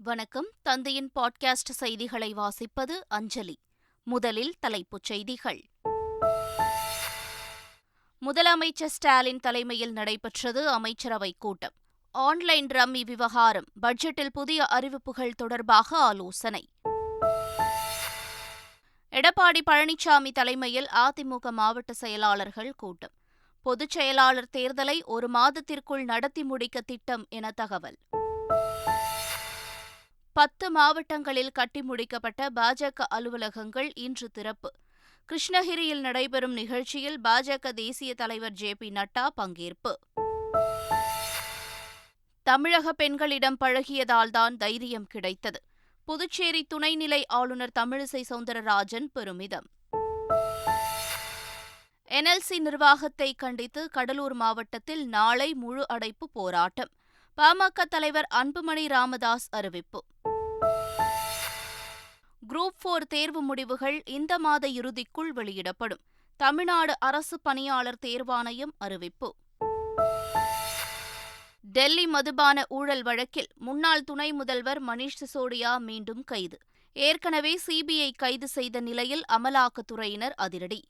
வணக்கம். தந்தையின் பாட்காஸ்ட் செய்திகளை வாசிப்பது அஞ்சலி. முதலில் தலைப்புச் செய்திகள். முதலமைச்சர் ஸ்டாலின் தலைமையில் நடைபெற்றது அமைச்சரவைக் கூட்டம். ஆன்லைன் ரம்மி விவகாரம், பட்ஜெட்டில் புதிய அறிவிப்புகள் தொடர்பாக ஆலோசனை. எடப்பாடி பழனிசாமி தலைமையில் அதிமுக மாவட்ட செயலாளர்கள் கூட்டம். பொதுச் செயலாளர் தேர்தலை ஒரு மாதத்திற்குள் நடத்தி முடிக்க திட்டம் என தகவல். 10 மாவட்டங்களில் கட்டி முடிக்கப்பட்ட பாஜக அலுவலகங்கள் இன்று திறப்பு. கிருஷ்ணகிரியில் நடைபெறும் நிகழ்ச்சியில் பாஜக தேசிய தலைவர் ஜே.பி. நட்டா பங்கேற்பு. தமிழக பெண்களிடம் பழகியதால்தான் தைரியம் கிடைத்தது. புதுச்சேரி துணைநிலை ஆளுநர் தமிழிசை சவுந்தரராஜன் பெருமிதம். NLC நிர்வாகத்தை கண்டித்து கடலூர் மாவட்டத்தில் நாளை முழு அடைப்பு போராட்டம். பாமக தலைவர் அன்புமணி ராமதாஸ் அறிவிப்பு. குரூப் 4 தேர்வு முடிவுகள் இந்த மாத இறுதிக்குள் வெளியிடப்படும். தமிழ்நாடு அரசு பணியாளர் தேர்வாணையம் அறிவிப்பு. டெல்லி மதுபான ஊழல் வழக்கில் முன்னாள் துணை முதல்வர் மணீஷ் சிசோடியா மீண்டும் கைது. ஏற்கனவே CBI கைது செய்த நிலையில் அமலாக்கத்துறையினர் அதிரடி.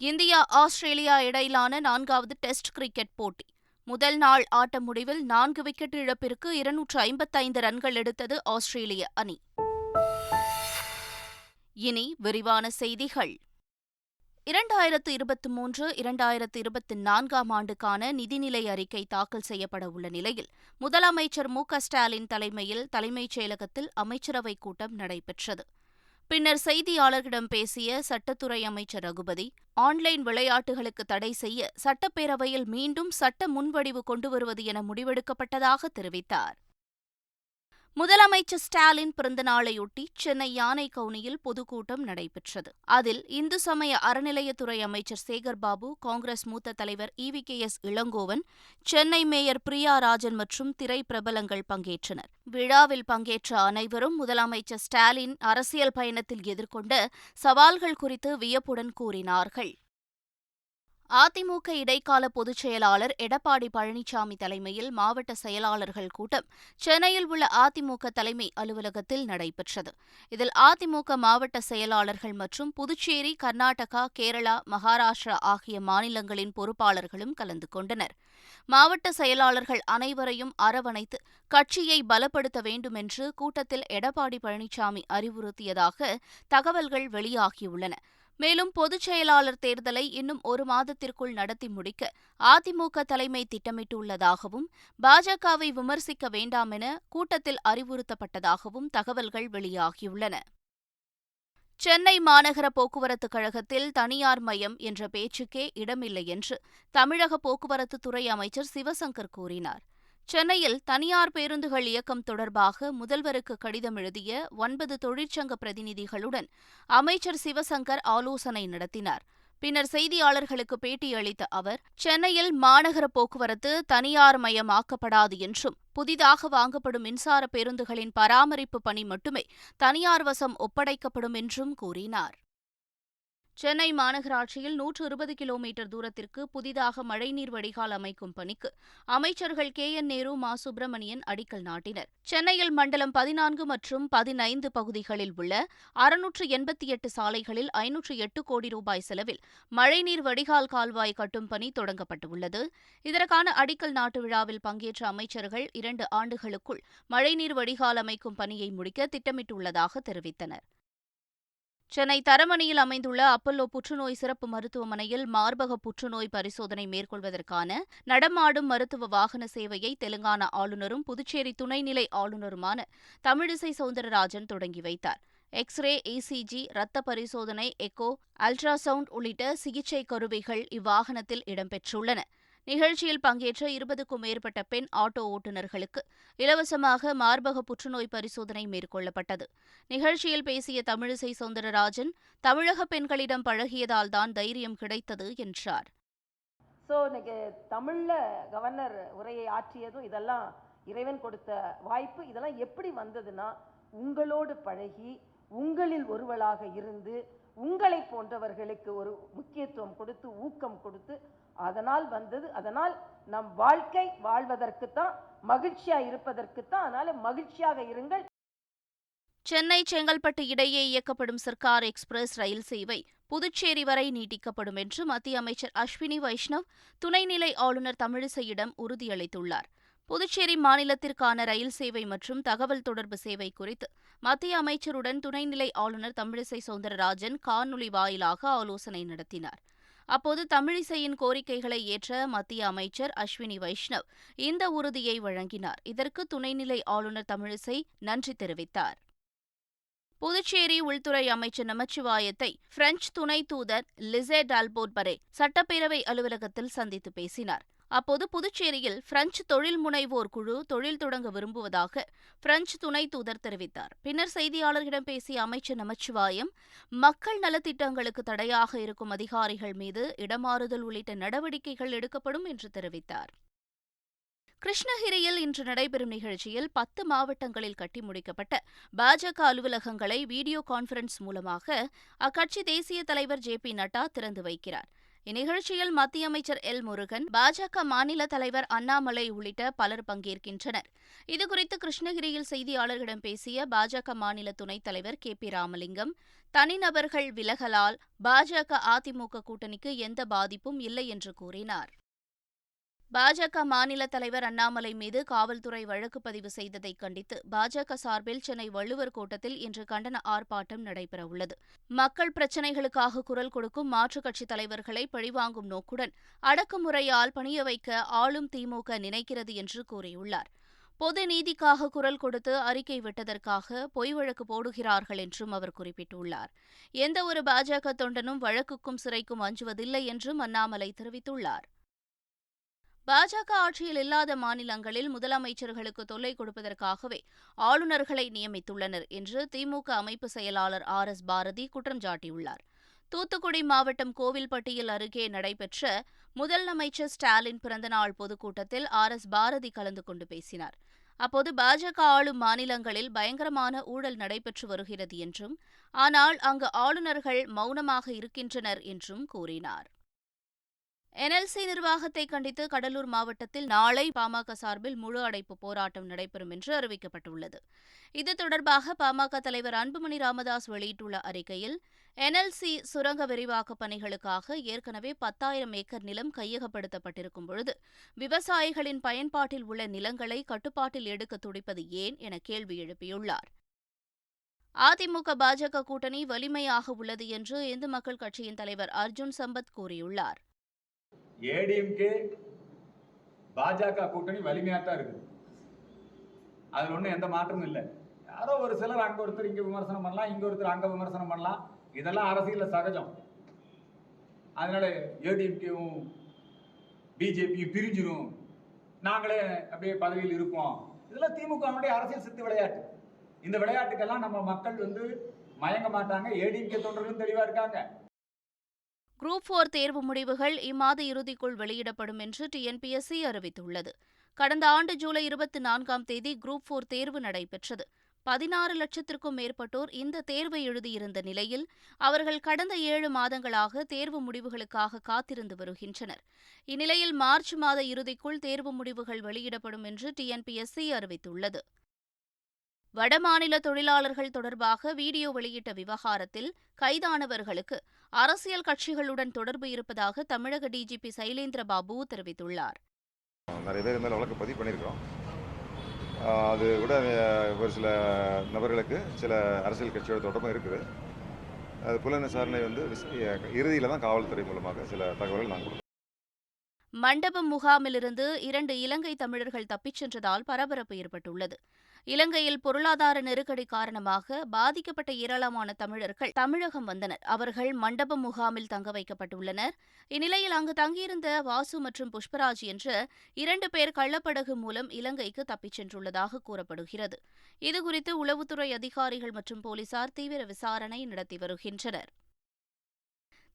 இந்தியா ஆஸ்திரேலியா இடையிலான 4வது டெஸ்ட் கிரிக்கெட் போட்டி. முதல் நாள் ஆட்ட முடிவில் 4 விக்கெட் இழப்பிற்கு 255 ரன்கள் எடுத்தது ஆஸ்திரேலிய அணி. இனி விரிவான செய்திகள். 2023-2024 ஆண்டுக்கான நிதிநிலை அறிக்கை தாக்கல் செய்யப்பட உள்ள நிலையில் முதலமைச்சர் மு.க.ஸ்டாலின் தலைமையில் தலைமைச் செயலகத்தில் அமைச்சரவைக் கூட்டம் நடைபெற்றது. பின்னர் செய்தியாளர்களிடம் பேசிய சட்டத்துறை அமைச்சர் ரகுபதி, ஆன்லைன் விளையாட்டுகளுக்கு தடை செய்ய சட்டப்பேரவையில் மீண்டும் சட்ட முன்வடிவு கொண்டுவருவது என முடிவெடுக்கப்பட்டதாக தெரிவித்தார். முதலமைச்சர் ஸ்டாலின் பிறந்தநாளையொட்டி சென்னை யானைக்கவுனியில் பொதுக்கூட்டம் நடைபெற்றது. அதில் இந்து சமய அறநிலையத்துறை அமைச்சர் சேகர்பாபு, காங்கிரஸ் மூத்த தலைவர் EVKS இளங்கோவன், சென்னை மேயர் பிரியா ராஜன் மற்றும் திரை பிரபலங்கள் பங்கேற்றனர். விழாவில் பங்கேற்ற அனைவரும் முதலமைச்சர் ஸ்டாலின் அரசியல் பயணத்தில் எதிர்கொண்ட சவால்கள் குறித்து வியப்புடன் கூறினார்கள். அதிமுக இடைக்கால பொதுச் செயலாளர் எடப்பாடி பழனிசாமி தலைமையில் மாவட்ட செயலாளர்கள் கூட்டம் சென்னையில் உள்ள அதிமுக தலைமை அலுவலகத்தில் நடைபெற்றது. இதில் அதிமுக மாவட்ட செயலாளர்கள் மற்றும் புதுச்சேரி, கர்நாடகா, கேரளா, மகாராஷ்டிரா ஆகிய மாநிலங்களின் பொறுப்பாளர்களும் கலந்து கொண்டனர். மாவட்ட செயலாளர்கள் அனைவரையும் அரவணைத்து கட்சியை பலப்படுத்த வேண்டும் என்று கூட்டத்தில் எடப்பாடி பழனிசாமி அறிவுறுத்தியதாக தகவல்கள் வெளியாகியுள்ளன. மேலும் பொதுச் செயலாளர் தேர்தலை இன்னும் ஒரு மாதத்திற்குள் நடத்தி முடிக்க அதிமுக தலைமை திட்டமிட்டுள்ளதாகவும், பாஜகவை விமர்சிக்க வேண்டாம் என கூட்டத்தில் அறிவுறுத்தப்பட்டதாகவும் தகவல்கள் வெளியாகியுள்ளன. சென்னை மாநகர போக்குவரத்துக் கழகத்தில் தனியார் மயம் என்ற பேச்சுக்கே இடமில்லை என்று தமிழக போக்குவரத்துத்துறை அமைச்சர் சிவசங்கர் கூறினார். சென்னையில் தனியார் பேருந்துகள் இயக்கம் தொடர்பாக முதல்வருக்கு கடிதம் எழுதிய 9 தொழிற்சங்க பிரதிநிதிகளுடன் அமைச்சர் சிவசங்கர் ஆலோசனை நடத்தினார். பின்னர் செய்தியாளர்களுக்கு பேட்டியளித்த அவர், சென்னையில் மாநகர போக்குவரத்து தனியார் மயமாக்கப்படாது என்றும், புதிதாக வாங்கப்படும் மின்சார பேருந்துகளின் பராமரிப்பு பணி மட்டுமே தனியார் வசம் ஒப்படைக்கப்படும் என்றும் கூறினார். சென்னை மாநகராட்சியில் 120 கிலோமீட்டர் தூரத்திற்கு புதிதாக மழைநீர் வடிகால் அமைக்கும் பணிக்கு அமைச்சர்கள் KN நேரு, மா. சுப்பிரமணியன் அடிக்கல் நாட்டினர். சென்னையில் மண்டலம் 14 மற்றும் 15 பகுதிகளில் உள்ள 688 சாலைகளில் 508 கோடி ரூபாய் செலவில் மழைநீர் வடிகால் கால்வாய் கட்டும் பணி தொடங்கப்பட்டுள்ளது. இதற்கான அடிக்கல் நாட்டு விழாவில் பங்கேற்ற அமைச்சர்கள் 2 ஆண்டுகளுக்குள் மழைநீர் வடிகால் அமைக்கும் பணியை முடிக்க திட்டமிட்டுள்ளதாக தெரிவித்தனர். சென்னை தரமணியில் அமைந்துள்ள அப்பல்லோ புற்றுநோய் சிறப்பு மருத்துவமனையில் மார்பக புற்றுநோய் பரிசோதனை மேற்கொள்வதற்கான நடமாடும் மருத்துவ வாகன சேவையை தெலுங்கானா ஆளுநரும் புதுச்சேரி துணைநிலை ஆளுநருமான தமிழிசை சவுந்தரராஜன் தொடங்கி வைத்தார். எக்ஸ்ரே, ECG, இரத்த பரிசோதனை, எக்கோ, அல்ட்ராசவுண்ட் உள்ளிட்ட சிகிச்சை கருவிகள் இவ்வாகனத்தில் இடம்பெற்றுள்ளன. நிகழ்ச்சியில் பங்கேற்ற 20க்கும் மேற்பட்ட பெண் ஆட்டோ ஓட்டுநர்களுக்கு இலவசமாக மார்பக புற்றுநோய் பரிசோதனை மேற்கொள்ளப்பட்டது. நிகழ்ச்சியில் பேசிய தமிழிசை சவுந்தரராஜன், தமிழக பெண்களிடம் பழகியதால்தான் தைரியம் கிடைத்தது என்றார். இன்னைக்கு தமிழ்ல கவர்னர் உரையை ஆற்றியதும் இதெல்லாம் இறைவன் கொடுத்த வாய்ப்பு. இதெல்லாம் எப்படி வந்ததுன்னா, உங்களோடு பழகி உங்களில் ஒருவளாக இருந்து உங்களை போன்றவர்களுக்கு ஒரு முக்கியத்துவம் கொடுத்து ஊக்கம் கொடுத்து அதனால் வந்தது. அதனால் நம் வாழ்க்கை வாழ்வதற்குத்தான், மகிழ்ச்சியா இருப்பதற்குத்தான். அதனால மகிழ்ச்சியாக இருங்கள். சென்னை செங்கல்பட்டு இடையே இயக்கப்படும் சர்க்கார் எக்ஸ்பிரஸ் ரயில் சேவை புதுச்சேரி வரை நீட்டிக்கப்படும் என்று மத்திய அமைச்சர் அஸ்வினி வைஷ்ணவ் துணைநிலை ஆளுநர் தமிழிசையிடம் உறுதியளித்துள்ளார். புதுச்சேரி மாநிலத்திற்கான ரயில் சேவை மற்றும் தகவல் தொடர்பு சேவை குறித்து மத்திய அமைச்சருடன் துணைநிலை ஆளுநர் தமிழிசை சவுந்தரராஜன் காணொலி வாயிலாக ஆலோசனை நடத்தினார். அப்போது தமிழிசையின் கோரிக்கைகளை ஏற்ற மத்திய அமைச்சர் அஸ்வினி வைஷ்ணவ் இந்த உறுதியை வழங்கினார். இதற்கு துணைநிலை ஆளுநர் தமிழிசை நன்றி தெரிவித்தார். புதுச்சேரி உள்துறை அமைச்சர் நமச்சிவாயத்தை பிரெஞ்சு துணை தூதர் லிசே டால்போர்ட் பரே சட்டப்பேரவை அலுவலகத்தில் சந்தித்து பேசினார். அப்போது புதுச்சேரியில் பிரெஞ்சு தொழில் முனைவோர் குழு தொழில் தொடங்க விரும்புவதாக பிரெஞ்சு துணை தூதர் தெரிவித்தார். பின்னர் செய்தியாளர்களிடம் பேசிய அமைச்சர் நமச்சிவாயம், மக்கள் நலத்திட்டங்களுக்கு தடையாக இருக்கும் அதிகாரிகள் மீது இடமாறுதல் உள்ளிட்ட நடவடிக்கைகள் எடுக்கப்படும் என்று தெரிவித்தார். கிருஷ்ணகிரியில் இன்று நடைபெறும் நிகழ்ச்சியில் 10 மாவட்டங்களில் கட்டி முடிக்கப்பட்ட பாஜக அலுவலகங்களை வீடியோ கான்பரன்ஸ் மூலமாக அக்கட்சி தேசிய தலைவர் ஜே.பி. நட்டா திறந்து வைக்கிறார். இந்நிகழ்ச்சியில் மத்திய அமைச்சர் எல். முருகன், பாஜக மாநில தலைவர் அண்ணாமலை உள்ளிட்ட பலர் பங்கேற்கின்றனர். இதுகுறித்து கிருஷ்ணகிரியில் செய்தியாளர்களிடம் பேசிய பாஜக மாநில துணைத் தலைவர் கே.பி. ராமலிங்கம், தனிநபர்கள் விலகலால் பாஜக அதிமுக கூட்டணிக்கு எந்த பாதிப்பும் இல்லை என்று கூறினார். பாஜக மாநில தலைவர் அண்ணாமலை மீது காவல்துறை வழக்கு பதிவு செய்ததை கண்டித்து பாஜக சார்பில் சென்னை வள்ளுவர் கோட்டத்தில் இன்று கண்டன ஆர்ப்பாட்டம் நடைபெறவுள்ளது. மக்கள் பிரச்சினைகளுக்காக குரல் கொடுக்கும் மாற்றுக் கட்சித் தலைவர்களை பழிவாங்கும் நோக்குடன் அடக்குமுறையால் பணிய வைக்க ஆளும் திமுக நினைக்கிறது என்று கூறியுள்ளார். பொது நீதிக்காக குரல் கொடுத்து அறிக்கை விட்டதற்காக பொய் வழக்கு போடுகிறார்கள் என்றும் அவர் குறிப்பிட்டுள்ளார். எந்தவொரு பாஜக தொண்டனும் வழக்குக்கும் சிறைக்கும் அஞ்சுவதில்லை என்றும் அண்ணாமலை தெரிவித்துள்ளார். பாஜக ஆட்சியில் இல்லாத மாநிலங்களில் முதலமைச்சர்களுக்கு தொல்லை கொடுப்பதற்காகவே ஆளுநர்களை நியமித்துள்ளனர் என்று திமுக அமைப்பு செயலாளர் ஆர்.எஸ். பாரதி குற்றம் சாட்டியுள்ளார். தூத்துக்குடி மாவட்டம் கோவில்பட்டியில் அருகே நடைபெற்ற முதலமைச்சர் ஸ்டாலின் பிறந்தநாள் பொதுக்கூட்டத்தில் ஆர்.எஸ். பாரதி கலந்து கொண்டு பேசினார். அப்போது பாஜக ஆளும் மாநிலங்களில் பயங்கரமான ஊழல் நடைபெற்று வருகிறது என்றும், ஆனால் அங்கு ஆளுநர்கள் மௌனமாக இருக்கின்றனர் என்றும் கூறினார். என்எல்சி நிர்வாகத்தை கண்டித்து கடலூர் மாவட்டத்தில் நாளை பாமக சார்பில் முழு அடைப்பு போராட்டம் நடைபெறும் என்று அறிவிக்கப்பட்டுள்ளது. இது தொடர்பாக பாமக தலைவர் அன்புமணி ராமதாஸ் வெளியிட்டுள்ள அறிக்கையில், என்எல்சி சுரங்க விரிவாக்கப் பணிகளுக்காக ஏற்கனவே 10,000 ஏக்கர் நிலம் கையகப்படுத்தப்பட்டிருக்கும் பொழுது விவசாயிகளின் பயன்பாட்டில் உள்ள நிலங்களை கட்டுப்பாட்டில் எடுக்க துடிப்பது ஏன் என கேள்வி எழுப்பியுள்ளார். அதிமுக பாஜக கூட்டணி வலிமையாக உள்ளது என்று இந்து மக்கள் கட்சியின் தலைவர் அர்ஜுன் சம்பத் கூறியுள்ளார். ஏடிஎம்கே பாஜக கூட்டணி வலிமையா தான் இருக்கு. அதுல ஒன்றும் எந்த மாற்றமும் இல்லை. யாரோ ஒரு சிலர் அங்க ஒருத்தர் இங்க விமர்சனம் பண்ணலாம், இங்க ஒருத்தர் அங்க விமர்சனம் பண்ணலாம். இதெல்லாம் அரசியல்ல சகஜம். அதனால ஏடிஎம்கேவும் பிஜேபியும் பிரிஞ்சிரும், நாங்களே அப்படியே பதவியில் இருப்போம். இதெல்லாம் திமுகவுடைய அரசியல் சித்து விளையாட்டு. இந்த விளையாட்டுக்கெல்லாம் நம்ம மக்கள் மயங்க மாட்டாங்க. ஏடிஎம்கே தொண்டர்களும் தெளிவா இருக்காங்க. குரூப் 4 தேர்வு முடிவுகள் இம்மாத இறுதிக்குள் வெளியிடப்படும் என்று டிஎன்பிஎஸ்சி அறிவித்துள்ளது. கடந்த ஆண்டு ஜூலை 24ஆம் தேதி குரூப் 4 தேர்வு நடைபெற்றது. 16 லட்சத்திற்கும் மேற்பட்டோர் இந்த தேர்வை எழுதியிருந்த நிலையில் அவர்கள் கடந்த 7 மாதங்களாக தேர்வு முடிவுகளுக்காக காத்திருந்து வருகின்றனர். இந்நிலையில் மார்ச் மாத இறுதிக்குள் தேர்வு முடிவுகள் வெளியிடப்படும் என்று டிஎன்பிஎஸ்சி அறிவித்துள்ளது. வடமாநில தொழிலாளர்கள் தொடர்பாக வீடியோ வெளியிட்ட விவகாரத்தில் கைதானவர்களுக்கு அரசியல் கட்சிகளுடன் தொடர்பு இருப்பதாக தமிழக டிஜிபி சைலேந்திர பாபு தெரிவித்துள்ளார். நிறைய பேர் மேலே வழக்கு பதிவு பண்ணியிருக்கிறோம். அது கூட ஒரு சில நபர்களுக்கு சில அரசியல் கட்சியோட தொடர்பும் இருக்குது. அது புலன் விசாரணை இறுதியில் தான் காவல்துறை மூலமாக சில தகவல்கள் நாங்கள் கொடுக்கிறோம். மண்டபம் முகாமிலிருந்து 2 இலங்கை தமிழர்கள் தப்பிச் சென்றதால் பரபரப்பு ஏற்பட்டுள்ளது. இலங்கையில் பொருளாதார நெருக்கடி காரணமாக பாதிக்கப்பட்ட ஏராளமான தமிழர்கள் தமிழகம் வந்தனர். அவர்கள் மண்டபம் முகாமில் தங்க வைக்கப்பட்டுள்ளனர். இந்நிலையில் அங்கு தங்கியிருந்த வாசு மற்றும் புஷ்பராஜ் என்ற 2 பேர் கள்ளப்படகு மூலம் இலங்கைக்கு தப்பிச் சென்றுள்ளதாக கூறப்படுகிறது. இதுகுறித்து உளவுத்துறை அதிகாரிகள் மற்றும் போலீசார் தீவிர விசாரணை நடத்தி வருகின்றனர்.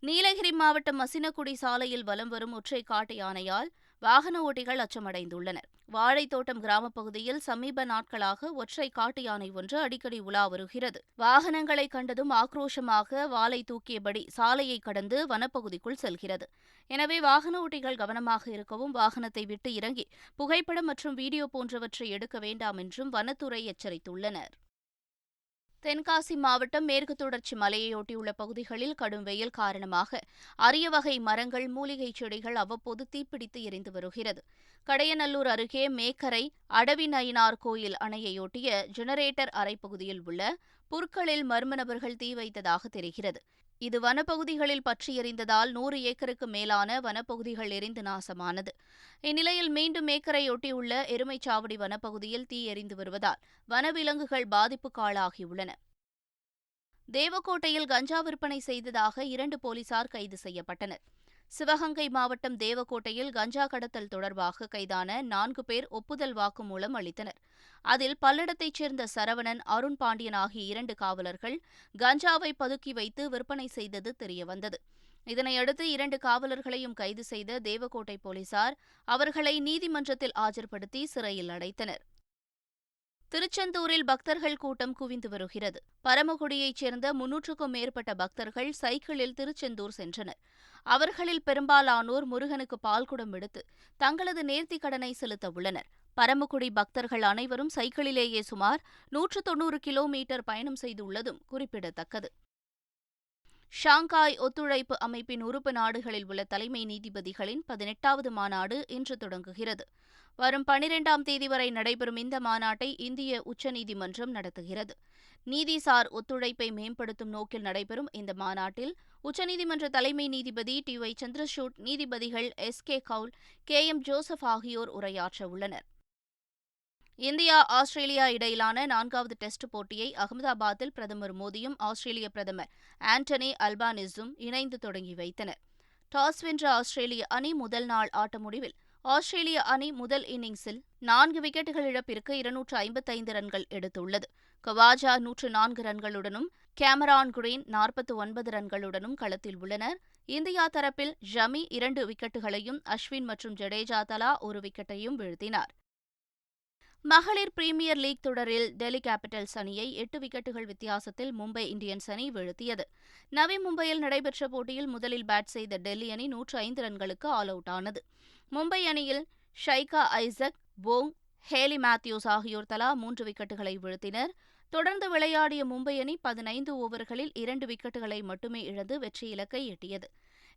நீலகிரி மாவட்டம் மசினகுடி சாலையில் வலம் வரும் ஒற்றை காட்டு யானையால் வாகன ஓட்டிகள் அச்சமடைந்துள்ளனர். வாழைத்தோட்டம் கிராமப் பகுதியில் சமீப நாட்களாக ஒற்றை காட்டு யானை ஒன்று அடிக்கடி உலா வருகிறது. வாகனங்களை கண்டதும் ஆக்ரோஷமாக வாலை தூக்கியபடி சாலையை கடந்து வனப்பகுதிக்குள் செல்கிறது. எனவே வாகன ஓட்டிகள் கவனமாக இருக்கவும், வாகனத்தை விட்டு இறங்கி புகைப்படம் மற்றும் வீடியோ போன்றவற்றை எடுக்க வேண்டாம் என்றும் வனத்துறை எச்சரித்துள்ளனர். தென்காசி மாவட்டம் மேற்கு தொடர்ச்சி மலையையொட்டியுள்ள பகுதிகளில் கடும் வெயில் காரணமாக அரிய வகை மரங்கள், மூலிகைச் செடிகள் அவ்வப்போது தீப்பிடித்து எரிந்து வருகிறது. கடையநல்லூர் அருகே மேக்கரை அடவி நயினார் கோயில் அணையையொட்டிய ஜெனரேட்டர் அறை பகுதியில் உள்ள புற்களில் மர்ம நபர்கள் தீ வைத்ததாக தெரிகிறது. இது வனப்பகுதிகளில் பற்றி எரிந்ததால் 100 ஏக்கருக்கு மேலான வனப்பகுதிகள் எரிந்து நாசமானது. இந்நிலையில் மீண்டும் மேக்கரையொட்டியுள்ள எருமைச்சாவடி வனப்பகுதியில் தீ எரிந்து வருவதால் வனவிலங்குகள் பாதிப்புக்கு ஆளாகியுள்ளன. தேவக்கோட்டையில் கஞ்சா விற்பனை செய்ததாக 2 போலீசார் கைது செய்யப்பட்டனர். சிவகங்கை மாவட்டம் தேவக்கோட்டையில் கஞ்சா கடத்தல் தொடர்பாக கைதான 4 பேர் ஒப்புதல் வாக்குமூலம் அளித்தனர். அதில் பல்லடத்தைச் சேர்ந்த சரவணன், அருண் பாண்டியன் ஆகிய 2 காவலர்கள் கஞ்சாவை பதுக்கி வைத்து விற்பனை செய்தது தெரியவந்தது. இதனையடுத்து 2 காவலர்களையும் கைது செய்த தேவக்கோட்டை போலீசார் அவர்களை நீதிமன்றத்தில் ஆஜர்படுத்தி சிறையில் அடைத்தனர். திருச்செந்தூரில் பக்தர்கள் கூட்டம் குவிந்து வருகிறது. பரமக்குடியைச் சேர்ந்த 300க்கும் மேற்பட்ட பக்தர்கள் சைக்கிளில் திருச்செந்தூர் சென்றனர். அவர்களில் பெரும்பாலானோர் முருகனுக்கு பால்குடம் எடுத்து தங்களது நேர்த்திக் கடனை செலுத்த உள்ளனர். பரமக்குடி பக்தர்கள் அனைவரும் சைக்கிளிலேயே சுமார் 190 கிலோமீட்டர் பயணம் செய்துள்ளதும் குறிப்பிடத்தக்கது. ஷாங்காய் ஒத்துழைப்பு அமைப்பின் உறுப்பு நாடுகளில் உள்ள தலைமை நீதிபதிகளின் 18வது மாநாடு இன்று தொடங்குகிறது. வரும் 12ஆம் தேதி வரை நடைபெறும் இந்த மாநாட்டை இந்திய உச்சநீதிமன்றம் நடத்துகிறது. நீதிசார் ஒத்துழைப்பை மேம்படுத்தும் நோக்கில் நடைபெறும் இந்த மாநாட்டில் உச்சநீதிமன்ற தலைமை நீதிபதி TY சந்திரசூட், நீதிபதிகள் SK கவுல், KM ஜோசப் ஆகியோர் உரையாற்ற உள்ளனர். இந்தியா ஆஸ்திரேலியா இடையிலான 4வது டெஸ்ட் போட்டியை அகமதாபாத்தில் பிரதமர் மோடியும் ஆஸ்திரேலிய பிரதமர் ஆண்டனி அல்பானிஸும் இணைந்து தொடங்கி வைத்தனர். டாஸ் வென்ற ஆஸ்திரேலிய அணி முதல் நாள் ஆட்ட முடிவில் ஆஸ்திரேலிய அணி முதல் இன்னிங்ஸில் 4 விக்கெட்டுகள் இழப்பிற்கு 255 ரன்கள் எடுத்துள்ளது. கவாஜா 104 ரன்களுடனும் கேமரான் கிரீன் 49 ரன்களுடனும் களத்தில் உள்ளனர். இந்தியா தரப்பில் ஷமி 2 விக்கெட்டுகளையும் அஸ்வின் மற்றும் ஜடேஜா தலா 1 விக்கெட்டையும் வீழ்த்தினார். மகளிர் பிரீமியர் லீக் தொடரில் டெல்லி கேபிட்டல்ஸ் அணியை 8 விக்கெட்டுகள் வித்தியாசத்தில் மும்பை இந்தியன்ஸ் அணி வீழ்த்தியது. நவி மும்பையில் நடைபெற்ற போட்டியில் முதலில் பேட் செய்த டெல்லி அணி 105 ரன்களுக்கு ஆல் அவுட் ஆனது. மும்பை அணியில் ஷைகா ஐசக், போங், ஹேலி மேத்யூஸ் ஆகியோர் தலா 3 விக்கெட்டுகளை வீழ்த்தினர். தொடர்ந்து விளையாடிய மும்பை அணி 15 ஓவர்களில் 2 விக்கெட்டுகளை மட்டுமே இழந்து வெற்றி இலக்கை எட்டியது.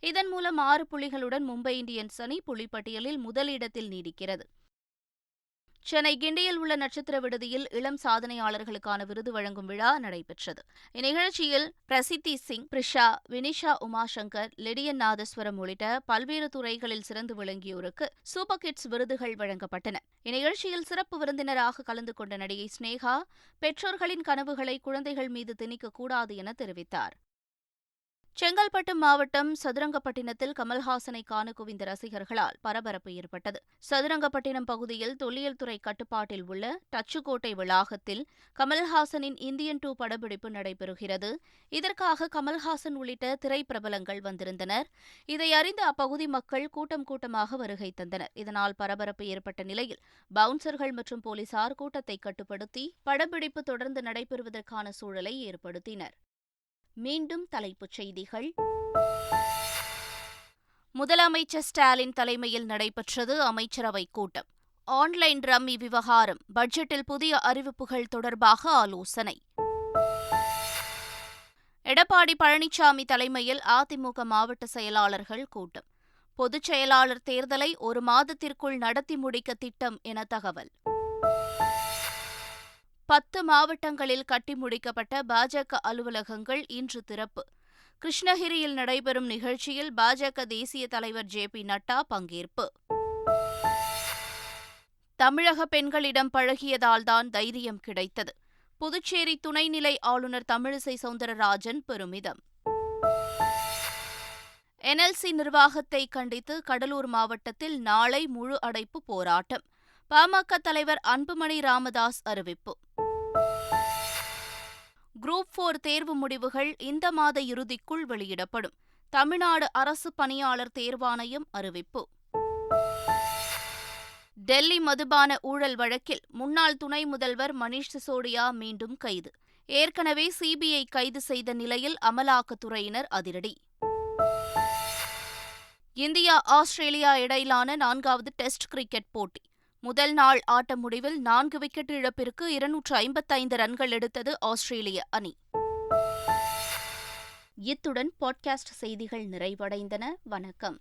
இதன் மூலம் 6 புள்ளிகளுடன் மும்பை இந்தியன்ஸ் அணி புள்ளிப்பட்டியலில் முதலிடத்தில் நீடிக்கிறது. சென்னை கிண்டியில் உள்ள நட்சத்திர விடுதியில் இளம் சாதனையாளர்களுக்கான விருது வழங்கும் விழா நடைபெற்றது. இந்நிகழ்ச்சியில் பிரசித்தி சிங், பிரிஷா, வினிஷா உமாசங்கர், லிடியன் நாதஸ்வரம் உள்ளிட்ட பல்வேறு துறைகளில் சிறந்து விளங்கியோருக்கு சூப்பர் கிட்ஸ் விருதுகள் வழங்கப்பட்டன. இந்நிகழ்ச்சியில் சிறப்பு விருந்தினராக கலந்து கொண்ட நடிகை ஸ்னேகா, பெற்றோர்களின் கனவுகளை குழந்தைகள் மீது திணிக்கக்கூடாது என தெரிவித்தார். செங்கல்பட்டு மாவட்டம் சதுரங்கப்பட்டினத்தில் கமல்ஹாசனை காண குவிந்த ரசிகர்களால் பரபரப்பு ஏற்பட்டது. சதுரங்கப்பட்டினம் பகுதியில் தொல்லியல் துறை கட்டுப்பாட்டில் உள்ள டச்சுக்கோட்டை வளாகத்தில் கமல்ஹாசனின் இந்தியன் 2 படப்பிடிப்பு நடைபெறுகிறது. இதற்காக கமல்ஹாசன் உள்ளிட்ட திரைப்பிரபலங்கள் வந்திருந்தனர். இதை அறிந்த அப்பகுதி மக்கள் கூட்டம் கூட்டமாக வருகை தந்தனர். இதனால் பரபரப்பு ஏற்பட்ட நிலையில் பவுன்சர்கள் மற்றும் போலீசார் கூட்டத்தை கட்டுப்படுத்தி படப்பிடிப்பு தொடர்ந்து நடைபெறுவதற்கான சூழலை ஏற்படுத்தினர். மீண்டும் தலைப்புச் செய்திகள். முதலமைச்சர் ஸ்டாலின் தலைமையில் நடைபெற்றது அமைச்சரவைக் கூட்டம். ஆன்லைன் ரம்மி விவகாரம், பட்ஜெட்டில் புதிய அறிவிப்புகள் தொடர்பாக ஆலோசனை. எடப்பாடி பழனிசாமி தலைமையில் அதிமுக மாவட்ட செயலாளர்கள் கூட்டம். பொதுச் செயலாளர் தேர்தலை 1 மாதத்திற்குள் நடத்தி முடிக்க திட்டம் என தகவல். 10 மாவட்டங்களில் கட்டி முடிக்கப்பட்ட பாஜக அலுவலகங்கள் இன்று திறப்பு. கிருஷ்ணகிரியில் நடைபெறும் நிகழ்ச்சியில் பாஜக தேசிய தலைவர் JP நட்டா பங்கேற்பு. தமிழக பெண்களிடம் பழகியதால்தான் தைரியம் கிடைத்தது. புதுச்சேரி துணைநிலை ஆளுநர் தமிழிசை சவுந்தரராஜன் பெருமிதம். NLC நிர்வாகத்தை கண்டித்து கடலூர் மாவட்டத்தில் நாளை முழு அடைப்பு போராட்டம். பாமக தலைவர் அன்புமணி ராமதாஸ் அறிவிப்பு. குரூப் 4 தேர்வு முடிவுகள் இந்த மாத இறுதிக்குள் வெளியிடப்படும். தமிழ்நாடு அரசு பணியாளர் தேர்வாணையம் அறிவிப்பு. டெல்லி மதுபான ஊழல் வழக்கில் முன்னாள் துணை முதல்வர் மணீஷ் சிசோடியா மீண்டும் கைது. ஏற்கனவே சிபிஐ கைது செய்த நிலையில் அமலாக்கத்துறையினர் அதிரடி. இந்தியா ஆஸ்திரேலியா இடையிலான 4வது டெஸ்ட் கிரிக்கெட் போட்டி. முதல் நாள் ஆட்ட முடிவில் 4 விக்கெட் இழப்பிற்கு 255 ரன்கள் எடுத்தது ஆஸ்திரேலிய அணி. இத்துடன் பாட்காஸ்ட் செய்திகள் நிறைவடைந்தன. வணக்கம்.